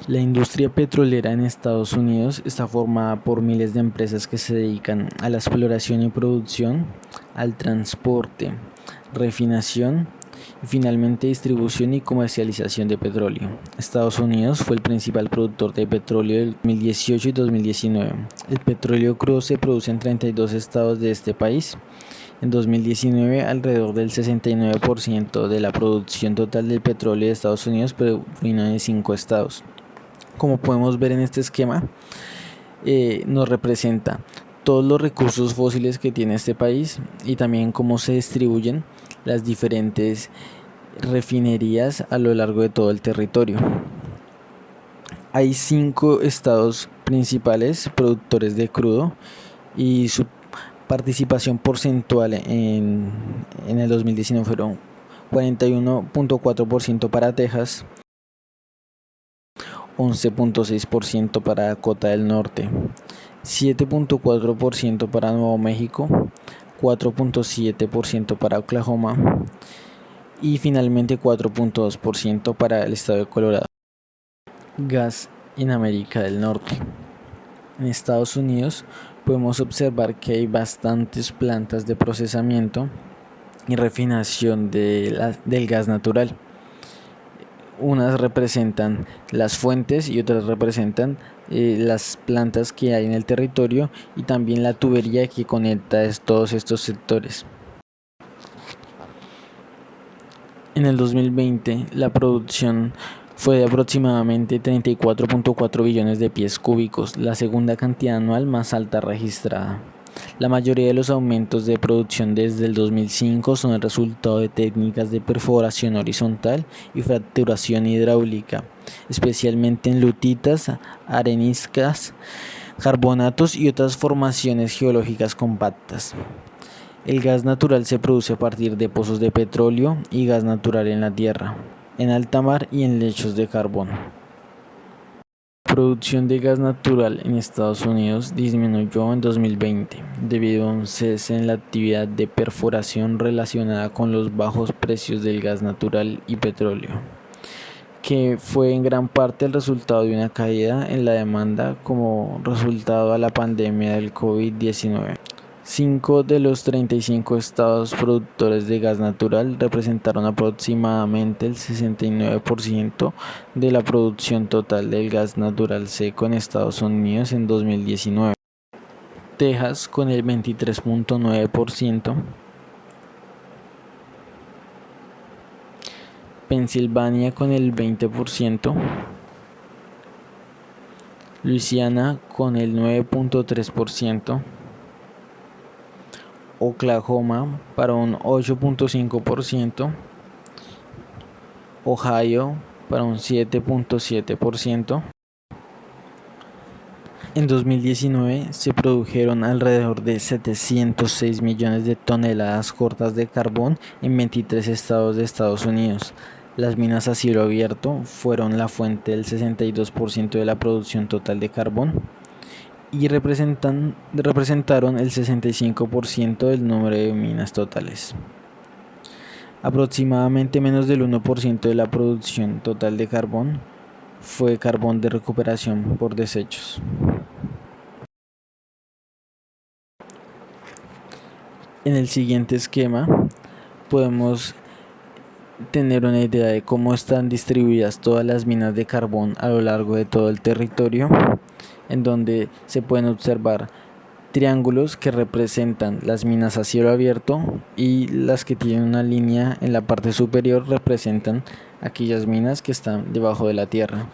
La industria petrolera en Estados Unidos está formada por miles de empresas que se dedican a la exploración y producción, al transporte, refinación y finalmente distribución y comercialización de petróleo. Estados Unidos fue el principal productor de petróleo del 2018 y 2019. El petróleo crudo se produce en 32 estados de este país. En 2019, alrededor del 69% de la producción total del petróleo de Estados Unidos provino de 5 estados. Como podemos ver en este esquema, nos representa todos los recursos fósiles que tiene este país y también cómo se distribuyen las diferentes refinerías a lo largo de todo el territorio. Hay 5 estados principales productores de crudo y su participación porcentual en el 2019 fueron 41.4% para Texas, 11.6% para Dakota del Norte, 7.4% para Nuevo México, 4.7% para Oklahoma y finalmente 4.2% para el estado de Colorado. Gas en América del Norte. En Estados Unidos podemos observar que hay bastantes plantas de procesamiento y refinación del gas natural. Unas representan las fuentes y otras representan las plantas que hay en el territorio y también la tubería que conecta todos estos sectores. En el 2020 la producción fue de aproximadamente 34.4 billones de pies cúbicos, la segunda cantidad anual más alta registrada. La mayoría de los aumentos de producción desde el 2005 son el resultado de técnicas de perforación horizontal y fracturación hidráulica, especialmente en lutitas, areniscas, carbonatos y otras formaciones geológicas compactas. El gas natural se produce a partir de pozos de petróleo y gas natural en la tierra, en alta mar y en lechos de carbón. La producción de gas natural en Estados Unidos disminuyó en 2020 debido a un cese en la actividad de perforación relacionada con los bajos precios del gas natural y petróleo, que fue en gran parte el resultado de una caída en la demanda como resultado de la pandemia del COVID-19. 5 de los 35 estados productores de gas natural representaron aproximadamente el 69% de la producción total del gas natural seco en Estados Unidos en 2019. Texas con el 23.9%, Pensilvania con el 20%, Luisiana con el 9.3%, Oklahoma para un 8.5%, Ohio para un 7.7%. En 2019 se produjeron alrededor de 706 millones de toneladas cortas de carbón en 23 estados de Estados Unidos. Las minas a cielo abierto fueron la fuente del 62% de la producción total de carbón y representaron el 65% del número de minas totales. Aproximadamente menos del 1% de la producción total de carbón fue carbón de recuperación por desechos. En el siguiente esquema podemos tener una idea de cómo están distribuidas todas las minas de carbón a lo largo de todo el territorio, en donde se pueden observar triángulos que representan las minas a cielo abierto y las que tienen una línea en la parte superior representan aquellas minas que están debajo de la tierra,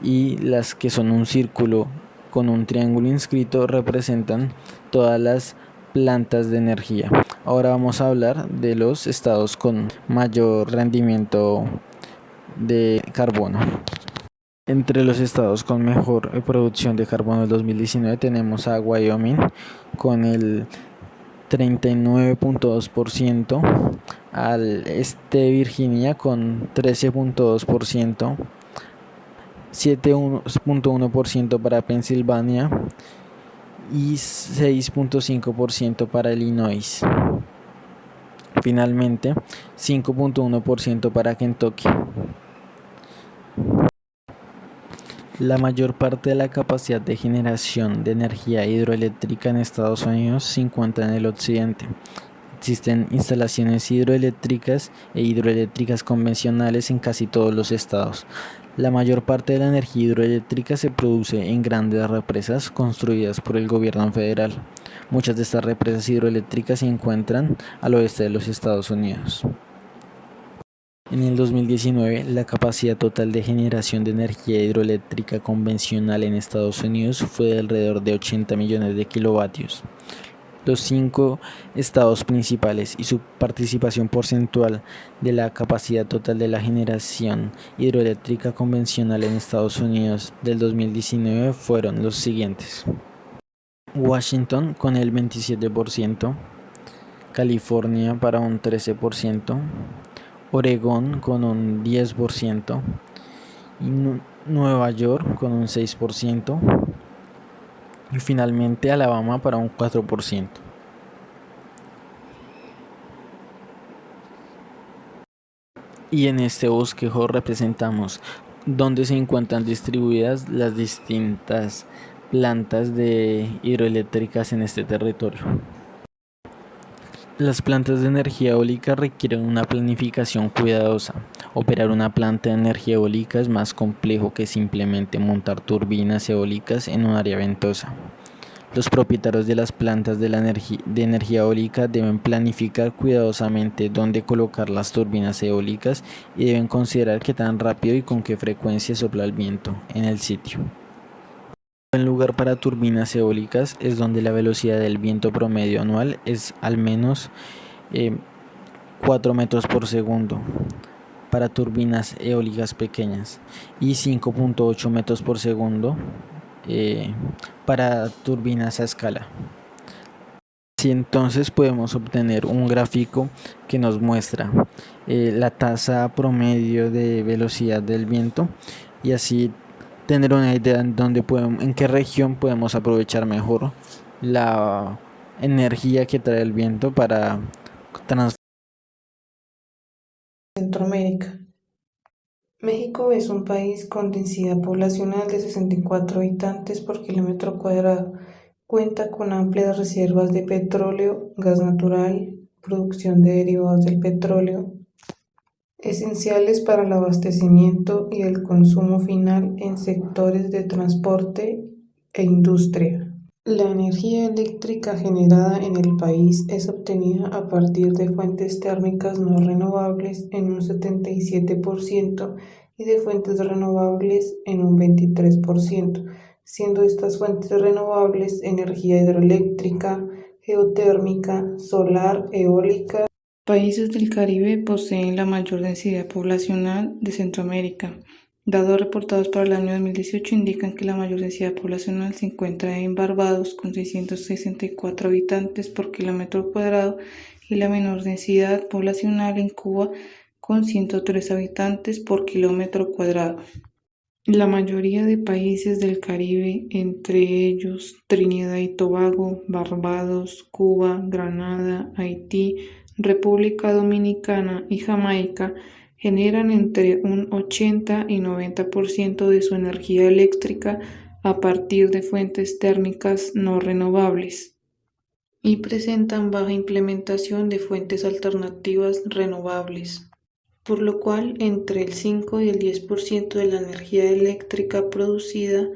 y las que son un círculo con un triángulo inscrito representan todas las plantas de energía. Ahora vamos a hablar de los estados con mayor rendimiento de carbono. Entre los estados con mejor producción de carbono del 2019 tenemos a Wyoming con el 39.2%, al este de Virginia con 13.2%, 7.1% para Pensilvania y 6.5% para Illinois. Finalmente, 5.1% para Kentucky. La mayor parte de la capacidad de generación de energía hidroeléctrica en Estados Unidos se encuentra en el occidente. Existen instalaciones hidroeléctricas e hidroeléctricas convencionales en casi todos los estados. La mayor parte de la energía hidroeléctrica se produce en grandes represas construidas por el gobierno federal. Muchas de estas represas hidroeléctricas se encuentran al oeste de los Estados Unidos. En el 2019, la capacidad total de generación de energía hidroeléctrica convencional en Estados Unidos fue de alrededor de 80 millones de kilovatios. Los 5 estados principales y su participación porcentual de la capacidad total de la generación hidroeléctrica convencional en Estados Unidos del 2019 fueron los siguientes: Washington con el 27%, California para un 13%, Oregón con un 10% y Nueva York con un 6% y finalmente Alabama para un 4%. Y en este bosquejo representamos dónde se encuentran distribuidas las distintas plantas hidroeléctricas en este territorio. Las plantas de energía eólica requieren una planificación cuidadosa. Operar una planta de energía eólica es más complejo que simplemente montar turbinas eólicas en un área ventosa. Los propietarios de las plantas de energía eólica deben planificar cuidadosamente dónde colocar las turbinas eólicas y deben considerar qué tan rápido y con qué frecuencia sopla el viento en el sitio. Un buen lugar para turbinas eólicas es donde la velocidad del viento promedio anual es al menos 4 metros por segundo para turbinas eólicas pequeñas y 5.8 metros por segundo para turbinas a escala. Así entonces podemos obtener un gráfico que nos muestra la tasa promedio de velocidad del viento y así tener una idea en qué región podemos aprovechar mejor la energía que trae el viento para transformar. Centroamérica. México es un país con densidad poblacional de 64 habitantes por kilómetro cuadrado. Cuenta con amplias reservas de petróleo, gas natural, producción de derivados del petróleo, esenciales para el abastecimiento y el consumo final en sectores de transporte e industria. La energía eléctrica generada en el país es obtenida a partir de fuentes térmicas no renovables en un 77% y de fuentes renovables en un 23%, siendo estas fuentes renovables energía hidroeléctrica, geotérmica, solar, eólica. Países del Caribe poseen la mayor densidad poblacional de Centroamérica. Datos reportados para el año 2018 indican que la mayor densidad poblacional se encuentra en Barbados con 664 habitantes por kilómetro cuadrado y la menor densidad poblacional en Cuba con 103 habitantes por kilómetro cuadrado. La mayoría de países del Caribe, entre ellos Trinidad y Tobago, Barbados, Cuba, Granada, Haití, República Dominicana y Jamaica, generan entre un 80 y 90% de su energía eléctrica a partir de fuentes térmicas no renovables y presentan baja implementación de fuentes alternativas renovables, por lo cual entre el 5 y el 10% de la energía eléctrica producida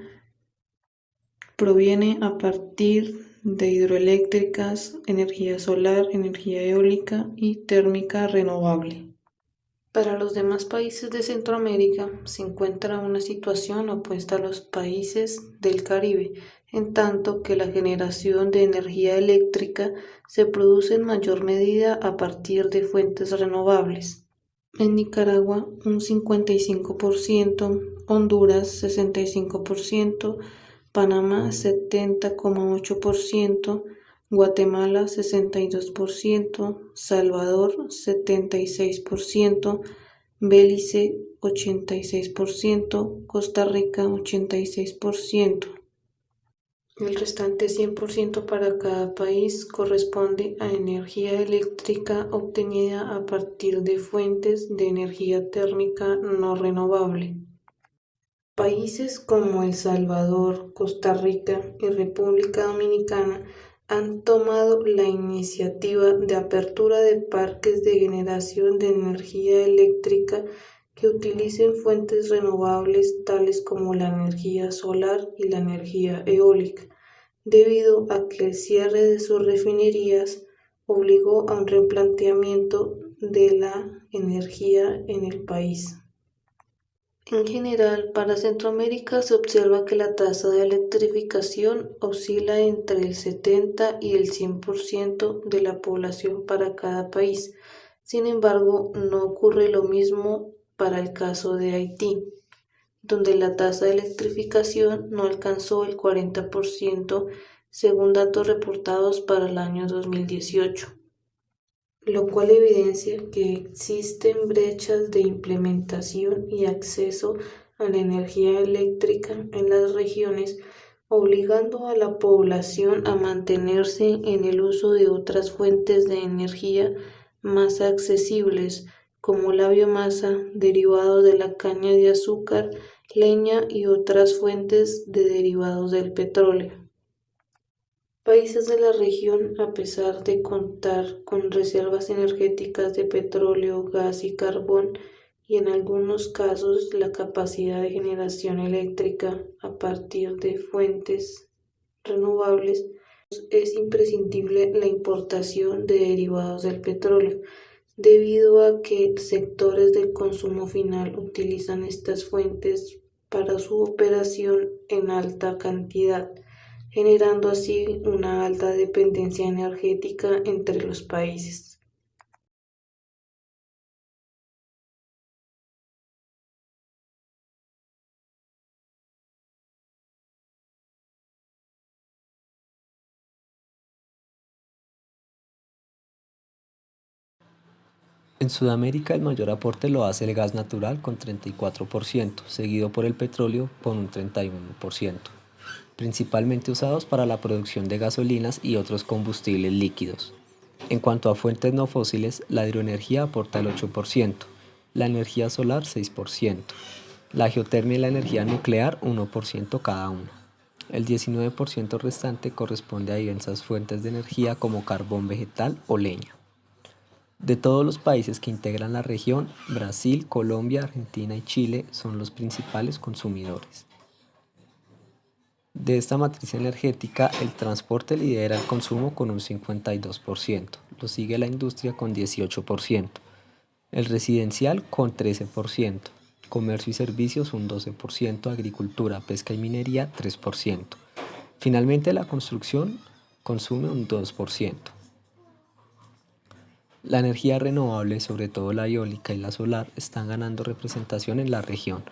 proviene a partir de hidroeléctricas, energía solar, energía eólica y térmica renovable. Para los demás países de Centroamérica se encuentra una situación opuesta a los países del Caribe, en tanto que la generación de energía eléctrica se produce en mayor medida a partir de fuentes renovables. En Nicaragua un 55%, Honduras 65%, Panamá 70,8%, Guatemala 62%, Salvador 76%, Belice 86%, Costa Rica 86%. El restante 100% para cada país corresponde a energía eléctrica obtenida a partir de fuentes de energía térmica no renovable. Países como El Salvador, Costa Rica y República Dominicana han tomado la iniciativa de apertura de parques de generación de energía eléctrica que utilicen fuentes renovables tales como la energía solar y la energía eólica, debido a que el cierre de sus refinerías obligó a un replanteamiento de la energía en el país. En general, para Centroamérica se observa que la tasa de electrificación oscila entre el 70 y el 100% de la población para cada país. Sin embargo, no ocurre lo mismo para el caso de Haití, donde la tasa de electrificación no alcanzó el 40% según datos reportados para el año 2018, lo cual evidencia que existen brechas de implementación y acceso a la energía eléctrica en las regiones, obligando a la población a mantenerse en el uso de otras fuentes de energía más accesibles, como la biomasa, derivados de la caña de azúcar, leña y otras fuentes de derivados del petróleo. Países de la región, a pesar de contar con reservas energéticas de petróleo, gas y carbón, y en algunos casos la capacidad de generación eléctrica a partir de fuentes renovables, es imprescindible la importación de derivados del petróleo, debido a que sectores del consumo final utilizan estas fuentes para su operación en alta cantidad, generando así una alta dependencia energética entre los países. En Sudamérica el mayor aporte lo hace el gas natural con 34%, seguido por el petróleo con un 31%, principalmente usados para la producción de gasolinas y otros combustibles líquidos. En cuanto a fuentes no fósiles, la hidroenergía aporta el 8%, la energía solar 6%, la geotermia y la energía nuclear 1% cada una. El 19% restante corresponde a diversas fuentes de energía como carbón vegetal o leña. De todos los países que integran la región, Brasil, Colombia, Argentina y Chile son los principales consumidores. De esta matriz energética, el transporte lidera el consumo con un 52%, lo sigue la industria con 18%, el residencial con 13%, comercio y servicios un 12%, agricultura, pesca y minería 3%. Finalmente, la construcción consume un 2%. La energía renovable, sobre todo la eólica y la solar, están ganando representación en la región.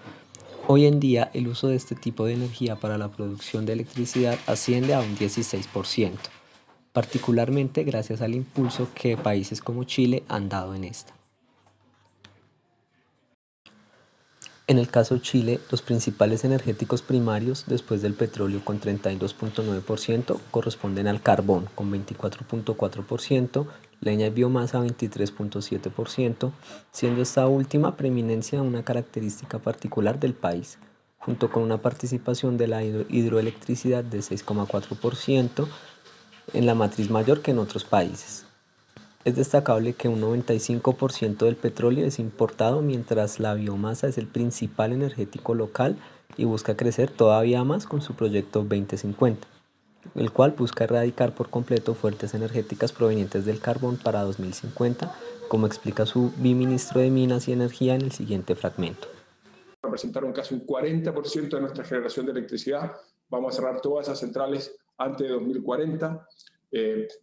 Hoy en día, el uso de este tipo de energía para la producción de electricidad asciende a un 16%, particularmente gracias al impulso que países como Chile han dado en esta. En el caso de Chile, los principales energéticos primarios, después del petróleo con 32.9%, corresponden al carbón con 24.4%, leña y biomasa 23.7%, siendo esta última preeminencia una característica particular del país, junto con una participación de la hidroelectricidad de 6.4% en la matriz mayor que en otros países. Es destacable que un 95% del petróleo es importado, mientras la biomasa es el principal energético local y busca crecer todavía más con su proyecto 2050, el cual busca erradicar por completo fuentes energéticas provenientes del carbón para 2050, como explica su viceministro de Minas y Energía en el siguiente fragmento. Representaron casi un 40% de nuestra generación de electricidad. Vamos a cerrar todas esas centrales antes de 2040.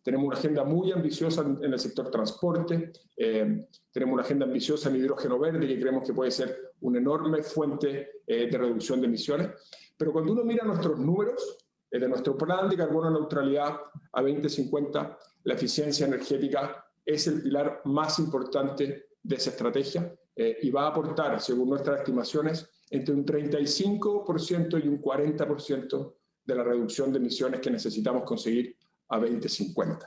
Tenemos una agenda muy ambiciosa en el sector transporte, tenemos una agenda ambiciosa en hidrógeno verde que creemos que puede ser una enorme fuente de reducción de emisiones. Pero cuando uno mira nuestros números, de nuestro plan de carbono neutralidad a 2050, la eficiencia energética es el pilar más importante de esa estrategia y va a aportar, según nuestras estimaciones, entre un 35% y un 40% de la reducción de emisiones que necesitamos conseguir a 2050.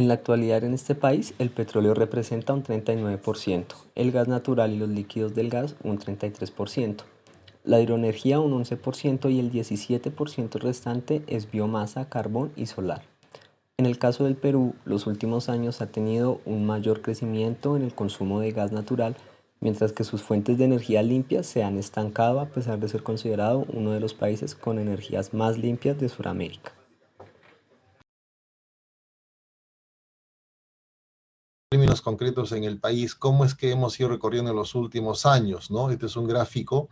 En la actualidad en este país el petróleo representa un 39%, el gas natural y los líquidos del gas un 33%, la hidroenergía un 11% y el 17% restante es biomasa, carbón y solar. En el caso del Perú, los últimos años ha tenido un mayor crecimiento en el consumo de gas natural, mientras que sus fuentes de energía limpias se han estancado a pesar de ser considerado uno de los países con energías más limpias de Sudamérica. Términos concretos en el país, cómo es que hemos ido recorriendo en los últimos años, ¿no? Este es un gráfico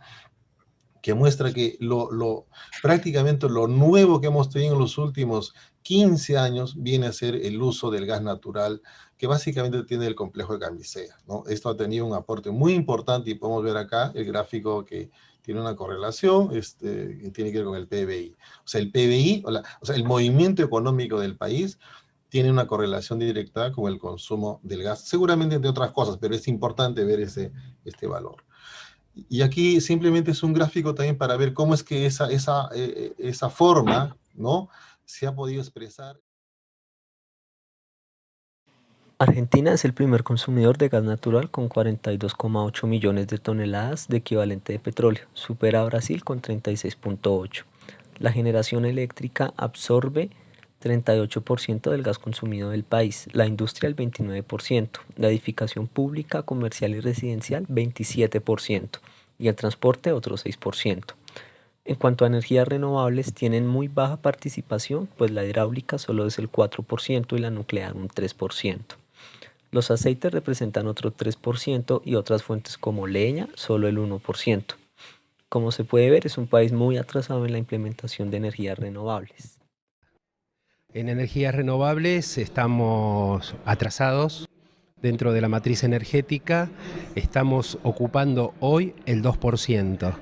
que muestra que prácticamente lo nuevo que hemos tenido en los últimos 15 años viene a ser el uso del gas natural, que básicamente tiene el complejo de Camisea, ¿no? Esto ha tenido un aporte muy importante y podemos ver acá el gráfico que tiene una correlación, que tiene que ver con el PBI. O sea, el PBI, o sea, el movimiento económico del país tiene una correlación directa con el consumo del gas, seguramente entre otras cosas, pero es importante ver este valor. Y aquí simplemente es un gráfico también para ver cómo es que esa forma, ¿no?, se ha podido expresar. Argentina es el primer consumidor de gas natural con 42,8 millones de toneladas de equivalente de petróleo, supera a Brasil con 36,8. La generación eléctrica absorbe 38% del gas consumido del país, la industria el 29%, la edificación pública, comercial y residencial 27% y el transporte otro 6%. En cuanto a energías renovables, tienen muy baja participación, pues la hidráulica solo es el 4% y la nuclear un 3%. Los aceites representan otro 3% y otras fuentes como leña solo el 1%. Como se puede ver, es un país muy atrasado en la implementación de energías renovables. En energías renovables estamos atrasados. Dentro de la matriz energética estamos ocupando hoy el 2%.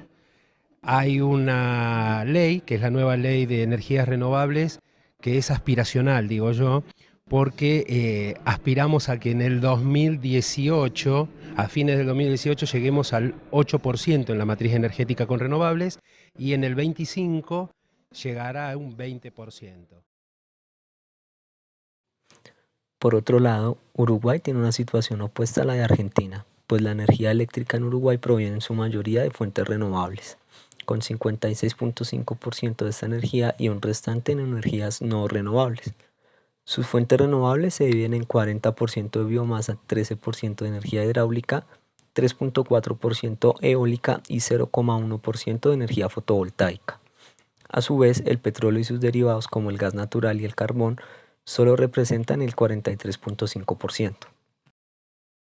Hay una ley, que es la nueva ley de energías renovables, que es aspiracional, digo yo, porque aspiramos a que en el 2018, a fines del 2018, lleguemos al 8% en la matriz energética con renovables y en el 25 llegará a un 20%. Por otro lado, Uruguay tiene una situación opuesta a la de Argentina, pues la energía eléctrica en Uruguay proviene en su mayoría de fuentes renovables, con 56,5% de esta energía y un restante en energías no renovables. Sus fuentes renovables se dividen en 40% de biomasa, 13% de energía hidráulica, 3,4% eólica y 0,1% de energía fotovoltaica. A su vez, el petróleo y sus derivados como el gas natural y el carbón solo representan el 43,5%.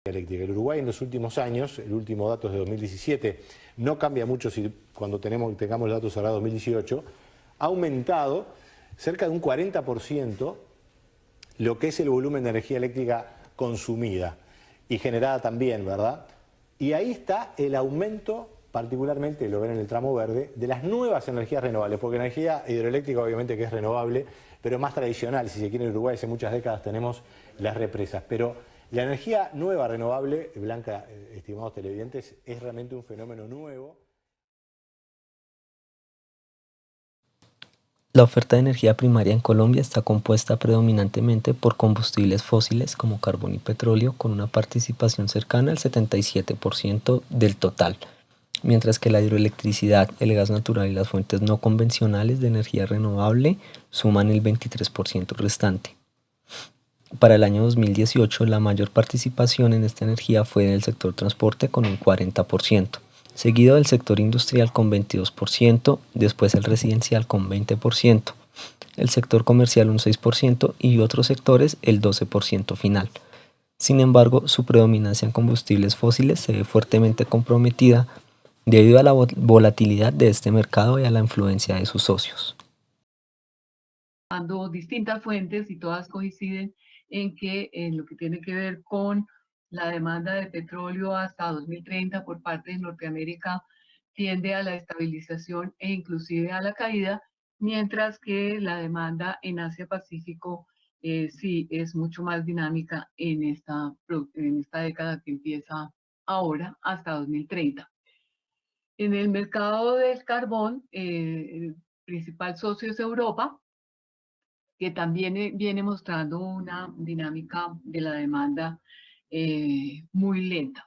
Eléctrica. El Uruguay en los últimos años, el último dato es de 2017, no cambia mucho cuando tengamos los datos ahora de 2018, ha aumentado cerca de un 40% lo que es el volumen de energía eléctrica consumida y generada también, ¿verdad? Y ahí está el aumento, particularmente, lo ven en el tramo verde, de las nuevas energías renovables, porque energía hidroeléctrica obviamente que es renovable, pero más tradicional, si se quiere en Uruguay hace muchas décadas tenemos las represas, pero la energía nueva renovable, Blanca, estimados televidentes, es realmente un fenómeno nuevo. La oferta de energía primaria en Colombia está compuesta predominantemente por combustibles fósiles como carbón y petróleo, con una participación cercana al 77% del total, mientras que la hidroelectricidad, el gas natural y las fuentes no convencionales de energía renovable suman el 23% restante. Para el año 2018, la mayor participación en esta energía fue en el sector transporte con un 40%. Seguido del sector industrial con 22%, después el residencial con 20%, el sector comercial un 6% y otros sectores el 12% final. Sin embargo, su predominancia en combustibles fósiles se ve fuertemente comprometida debido a la volatilidad de este mercado y a la influencia de sus socios. Distintas fuentes y todas coinciden en que en lo que tiene que ver con la demanda de petróleo hasta 2030 por parte de Norteamérica tiende a la estabilización e inclusive a la caída, mientras que la demanda en Asia-Pacífico sí es mucho más dinámica en esta década que empieza ahora hasta 2030. En el mercado del carbón, el principal socio es Europa, que también viene mostrando una dinámica de la demanda muy lenta.